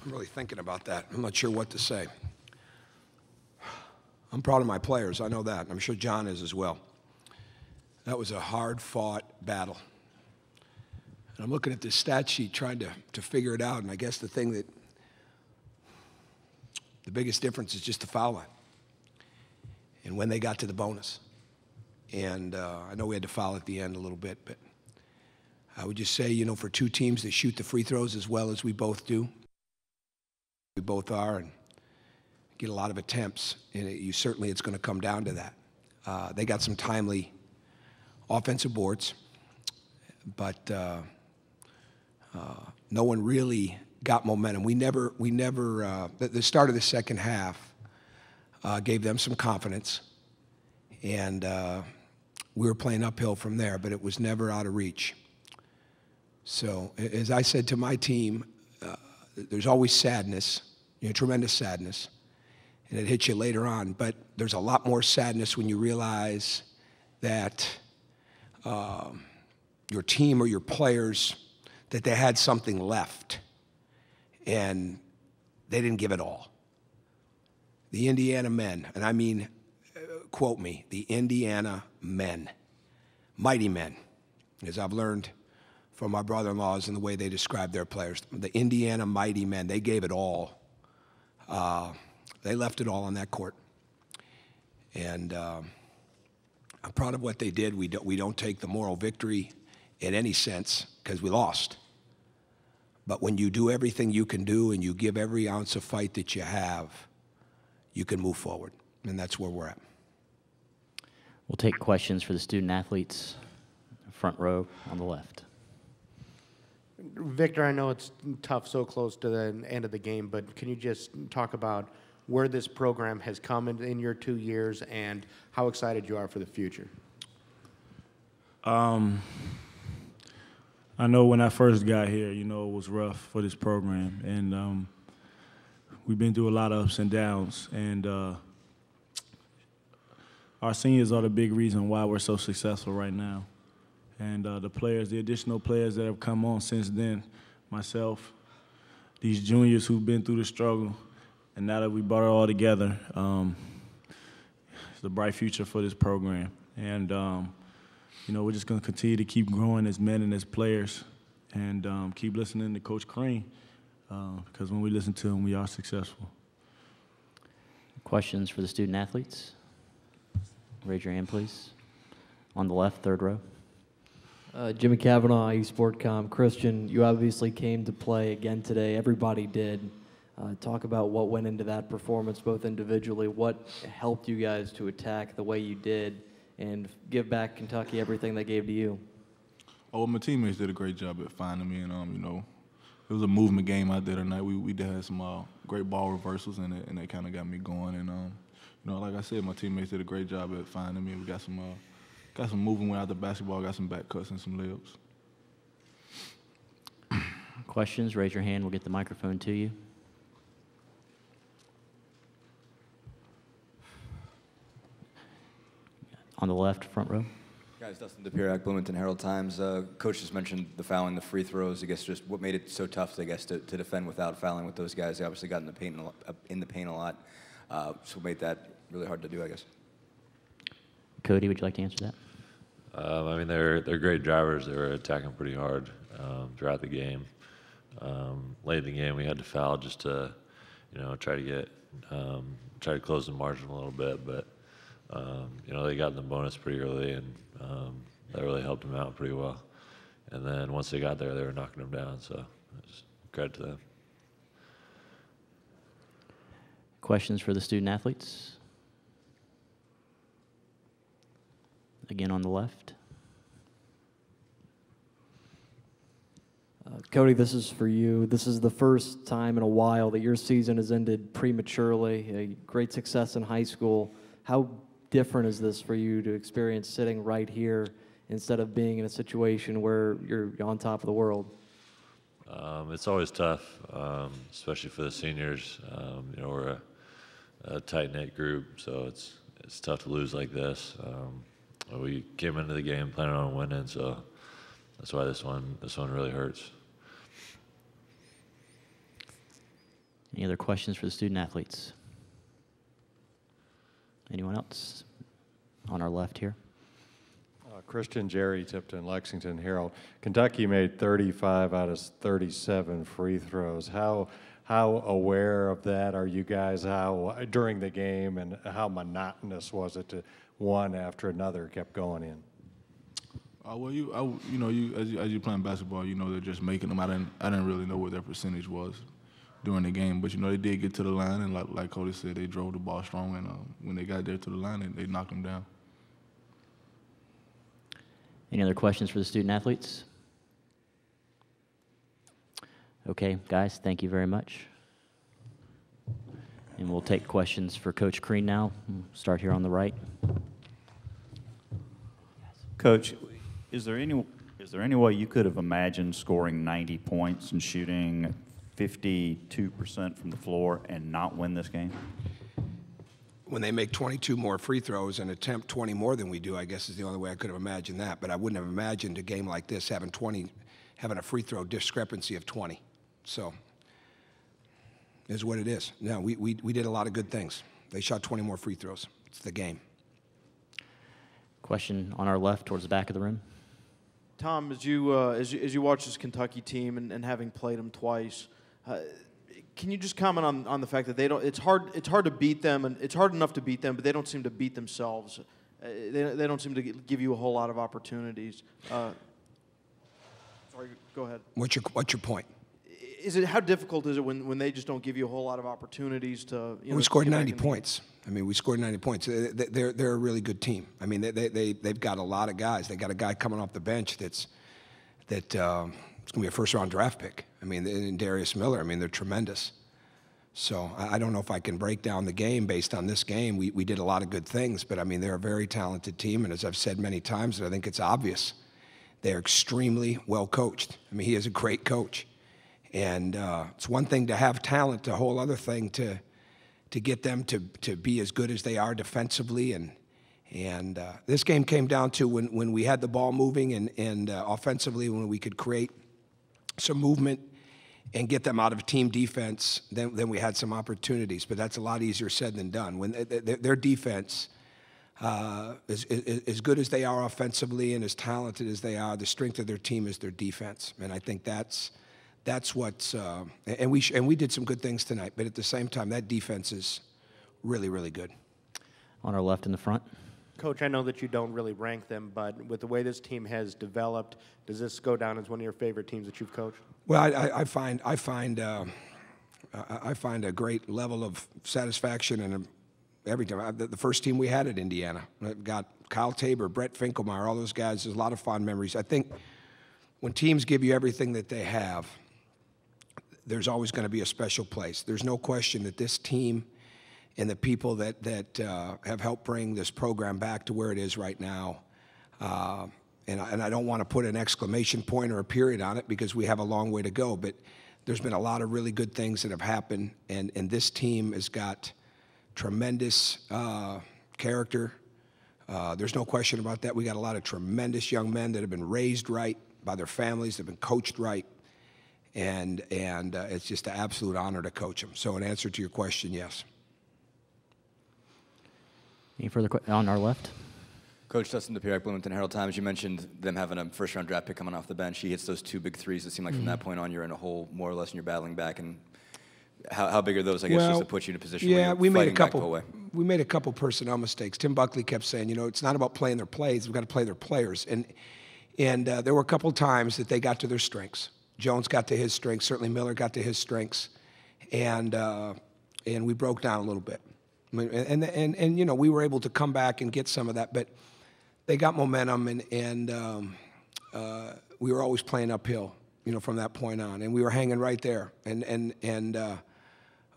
I'm really thinking about that. I'm not sure what to say. I'm proud of my players. I know that. I'm sure John is as well. That was a hard-fought battle. And I'm looking at this stat sheet trying to figure it out, and I guess the biggest difference is just the foul line and when they got to the bonus. And I know we had to foul at the end a little bit, but I would just say, you know, for two teams that shoot the free throws as well as we both do, we both are, and get a lot of attempts, and certainly it's going to come down to that. They got some timely offensive boards, but no one really got momentum. The start of the second half gave them some confidence, and we were playing uphill from there, but it was never out of reach. So, as I said to my team, there's always sadness, you know, tremendous sadness, and it hits you later on, but there's a lot more sadness when you realize that your team or your players, that they had something left, and they didn't give it all. The Indiana men, and I mean, quote me, the Indiana men, mighty men, as I've learned from my brother-in-laws and the way they describe their players. The Indiana mighty men, they gave it all. They left it all on that court. And I'm proud of what they did. We don't take the moral victory in any sense because we lost. But when you do everything you can do and you give every ounce of fight that you have, you can move forward. And that's where we're at. We'll take questions for the student athletes. Front row on the left. Victor, I know it's tough so close to the end of the game, but can you just talk about where this program has come in your 2 years and how excited you are for the future? I know when I first got here, you know, it was rough for this program, and we've been through a lot of ups and downs, and our seniors are the big reason why we're so successful right now. And the additional players that have come on since then, myself, these juniors who've been through the struggle, and now that we brought it all together, it's a bright future for this program. And, you know, we're just going to continue to keep growing as men and as players and keep listening to Coach Crean because when we listen to him, we are successful. Questions for the student athletes? Raise your hand, please. On the left, third row. Jimmy Cavanaugh, eSportCom. Christian, you obviously came to play again today. Everybody did. Talk about what went into that performance, both individually. What helped you guys to attack the way you did and give back Kentucky everything they gave to you? Oh, well, my teammates did a great job at finding me, and you know, it was a movement game out there tonight. We did have some great ball reversals, and they kind of got me going. And you know, like I said, my teammates did a great job at finding me. We got some movement without the basketball, got some back cuts and some layups. Questions? Raise your hand. We'll get the microphone to you. On the left, front row. Guys, Dustin DePierac, Bloomington Herald-Times. Coach just mentioned the fouling, the free throws. I guess just what made it so tough, I guess, to defend without fouling with those guys. They obviously got in the paint a lot. So made that really hard to do, I guess. Cody, would you like to answer that? I mean, they're great drivers. They were attacking pretty hard throughout the game. Late in the game, we had to foul just to, you know, try to close the margin a little bit. But you know, they got in the bonus pretty early, and that really helped them out pretty well. And then once they got there, they were knocking them down. So just credit to them. Questions for the student athletes? Again on the left. Cody, this is for you. This is the first time in a while that your season has ended prematurely. A great success in high school. How different is this for you to experience sitting right here instead of being in a situation where you're on top of the world? It's always tough, especially for the seniors. You know, we're a tight-knit group, so it's tough to lose like this. We came into the game planning on winning, so that's why this one really hurts. Any other questions for the student athletes? Anyone else? On our left here. Christian, Jerry, Tipton, Lexington, Harold. Kentucky made 35 out of 37 free throws. How aware of that are you guys? How during the game, and how monotonous was it to one after another kept going in? Well, as you playing basketball, they're just making them. I didn't really know what their percentage was during the game, but they did get to the line, and like Cody said, they drove the ball strong, and when they got there to the line, they knocked them down. Any other questions for the student athletes? Okay, guys, thank you very much. And we'll take questions for Coach Crean now. We'll start here on the right. Coach, is there any way you could have imagined scoring 90 points and shooting 52% from the floor and not win this game? When they make 22 more free throws and attempt 20 more than we do, I guess is the only way I could have imagined that. But I wouldn't have imagined a game like this having a free throw discrepancy of 20. So, it is what it is. No, we did a lot of good things. They shot 20 more free throws. It's the game. Question on our left towards the back of the room. Tom, as you watch this Kentucky team and having played them twice, can you just comment on the fact that they don't? It's hard to beat them, and it's hard enough to beat them, but they don't seem to beat themselves. They don't seem to give you a whole lot of opportunities. Sorry, go ahead. What's your point? How difficult is it when they just don't give you a whole lot of opportunities to? We scored 90 points. We scored 90 points. They're a really good team. They've got a lot of guys. They got a guy coming off the bench that's going to be a first-round draft pick. And Darius Miller. They're tremendous. So I don't know if I can break down the game based on this game. We did a lot of good things, but they're a very talented team. And as I've said many times, and I think it's obvious, they're extremely well coached. He is a great coach. And it's one thing to have talent, a whole other thing to get them to be as good as they are defensively. And this game came down to when we had the ball moving and offensively, when we could create some movement and get them out of team defense, then we had some opportunities. But that's a lot easier said than done. When their defense, as good as they are offensively and as talented as they are, the strength of their team is their defense. And I think that's what's and we did some good things tonight. But at the same time, that defense is really, really good. On our left in the front. Coach, I know that you don't really rank them, but with the way this team has developed, does this go down as one of your favorite teams that you've coached? Well, I find a great level of satisfaction in every time. The first team we had at Indiana got Kyle Tabor, Brett Finkelmeyer, all those guys. There's a lot of fond memories. I think when teams give you everything that they have, there's always going to be a special place. There's no question that this team and the people that have helped bring this program back to where it is right now. And I don't want to put an exclamation point or a period on it because we have a long way to go, but there's been a lot of really good things that have happened, and this team has got tremendous character. There's no question about that. We got a lot of tremendous young men that have been raised right by their families, they've been coached right, and it's just an absolute honor to coach them. So in answer to your question, yes. Any further questions on our left? Coach Dustin DePierre, Bloomington Herald-Times, you mentioned them having a first-round draft pick coming off the bench. He hits those two big threes. It seemed like from that point on you're in a hole more or less and you're battling back. And how big are those, I guess, just to put you in a position where you're fighting back the whole way? We made a couple personnel mistakes. Tim Buckley kept saying, it's not about playing their plays. We've got to play their players. And there were a couple times that they got to their strengths. Jones got to his strengths. Certainly Miller got to his strengths. And we broke down a little bit. And we were able to come back and get some of that. But they got momentum, and we were always playing uphill, from that point on. And we were hanging right there. And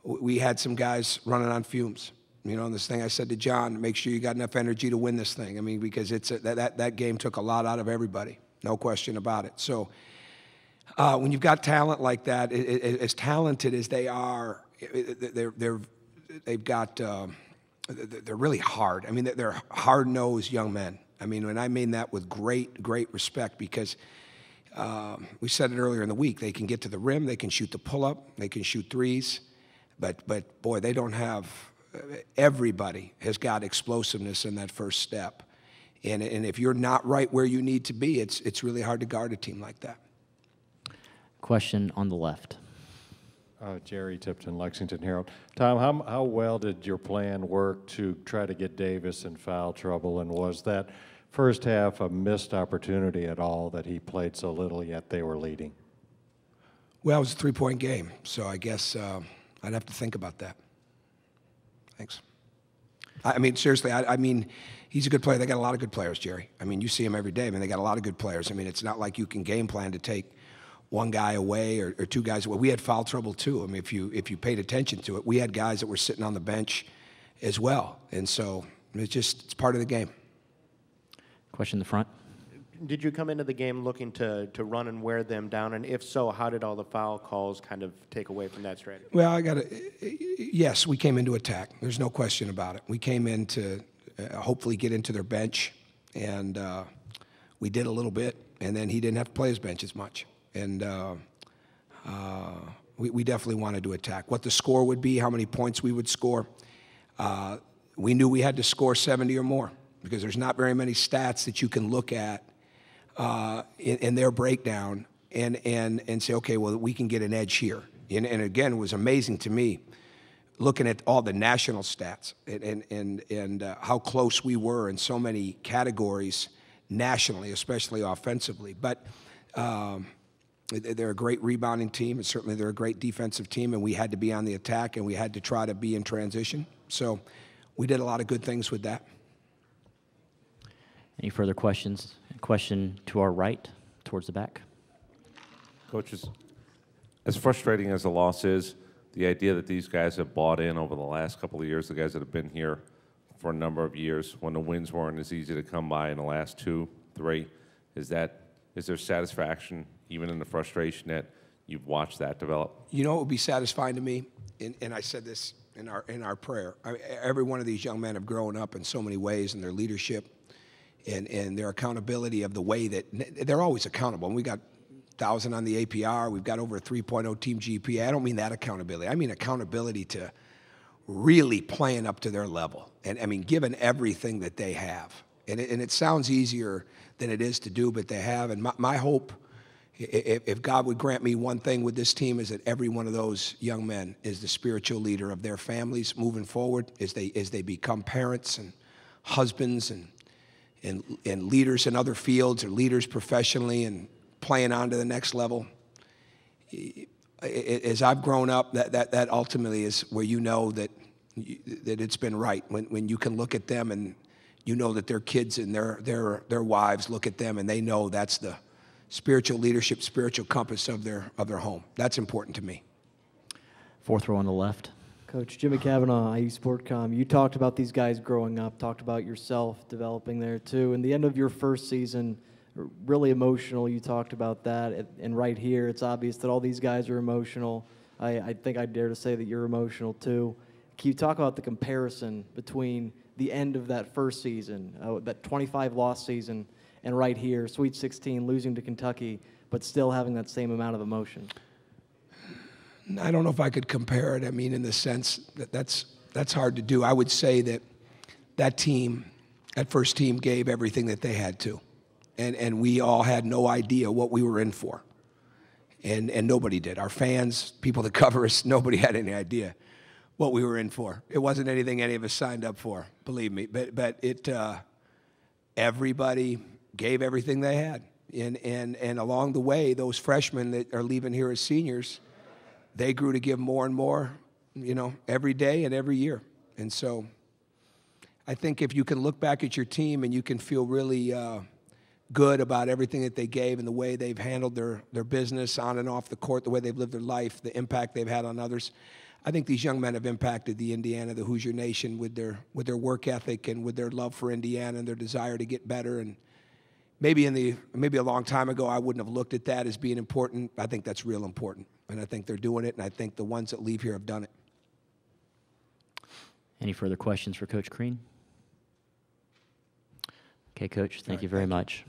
we had some guys running on fumes. And this thing I said to John, make sure you got enough energy to win this thing. Because that game took a lot out of everybody, no question about it. So when you've got talent like that, as talented as they are, they're really hard. They're hard-nosed young men. And I mean that with great, great respect because we said it earlier in the week. They can get to the rim. They can shoot the pull-up. They can shoot threes. But boy, they don't have. Everybody has got explosiveness in that first step, and if you're not right where you need to be, it's really hard to guard a team like that. Question on the left. Jerry Tipton, Lexington Herald. Tom, how well did your plan work to try to get Davis in foul trouble, and was that first half a missed opportunity at all that he played so little yet they were leading? Well, it was a three-point game, so I guess I'd have to think about that. Thanks. I mean, seriously, I mean, he's a good player. They got a lot of good players, Jerry. I mean, you see him every day. I mean, they got a lot of good players. I mean, it's not like you can game plan to take one guy away or two guys away. We had foul trouble too. I mean, if you paid attention to it, we had guys that were sitting on the bench as well. And so it's part of the game. Question in the front. Did you come into the game looking to run and wear them down? And if so, how did all the foul calls kind of take away from that strategy? Well, yes, we came into attack. There's no question about it. We came in to hopefully get into their bench, and we did a little bit, and then he didn't have to play his bench as much. And we definitely wanted to attack. What the score would be, how many points we would score, we knew we had to score 70 or more because there's not very many stats that you can look at in their breakdown and say, okay, well, we can get an edge here. And again, it was amazing to me looking at all the national stats and how close we were in so many categories nationally, especially offensively. But they're a great rebounding team, and certainly they're a great defensive team, and we had to be on the attack, and we had to try to be in transition. So we did a lot of good things with that. Any further questions? A question to our right, towards the back. Coaches, as frustrating as the loss is, the idea that these guys have bought in over the last couple of years, the guys that have been here for a number of years, when the wins weren't as easy to come by in the last 2, 3, is there satisfaction, even in the frustration, that you've watched that develop? You know what would be satisfying to me, and I said this in our prayer. Every one of these young men have grown up in so many ways in their leadership and their accountability of the way that they're always accountable. And we got 1,000 on the APR. We've got over a 3.0 team GPA. I don't mean that accountability. I mean accountability to really playing up to their level. And I mean, given everything that they have. And it sounds easier than it is to do, but they have. And my hope, if God would grant me one thing with this team, is that every one of those young men is the spiritual leader of their families moving forward as they become parents and husbands and leaders in other fields or leaders professionally and playing on to the next level. As I've grown up, that ultimately is where you know that it's been right. When you can look at them and you know that their kids and their wives look at them and they know that's the spiritual leadership, spiritual compass of their home. That's important to me. Fourth row on the left. Coach Jimmy Cavanaugh, IU Sportcom, you talked about these guys growing up, talked about yourself developing there too. And the end of your first season, really emotional, you talked about that. And right here, it's obvious that all these guys are emotional. I think I dare to say that you're emotional too. Can you talk about the comparison between the end of that first season, that 25-loss season, and right here, Sweet 16, losing to Kentucky, but still having that same amount of emotion? I don't know if I could compare it. I mean, in the sense that that's hard to do. I would say that team, that first team, gave everything that they had to. And we all had no idea what we were in for. And nobody did. Our fans, people that cover us, nobody had any idea what we were in for. It wasn't anything any of us signed up for, believe me. But everybody gave everything they had. And along the way, those freshmen that are leaving here as seniors, they grew to give more and more, every day and every year. And so I think if you can look back at your team and you can feel really good about everything that they gave and the way they've handled their business on and off the court, the way they've lived their life, the impact they've had on others, I think these young men have impacted the Indiana, the Hoosier Nation with their work ethic and with their love for Indiana and their desire to get better. And maybe a long time ago I wouldn't have looked at that as being important. I think that's real important. And I think they're doing it, and I think the ones that leave here have done it. Any further questions for Coach Crean? Okay, Coach, thank you very much.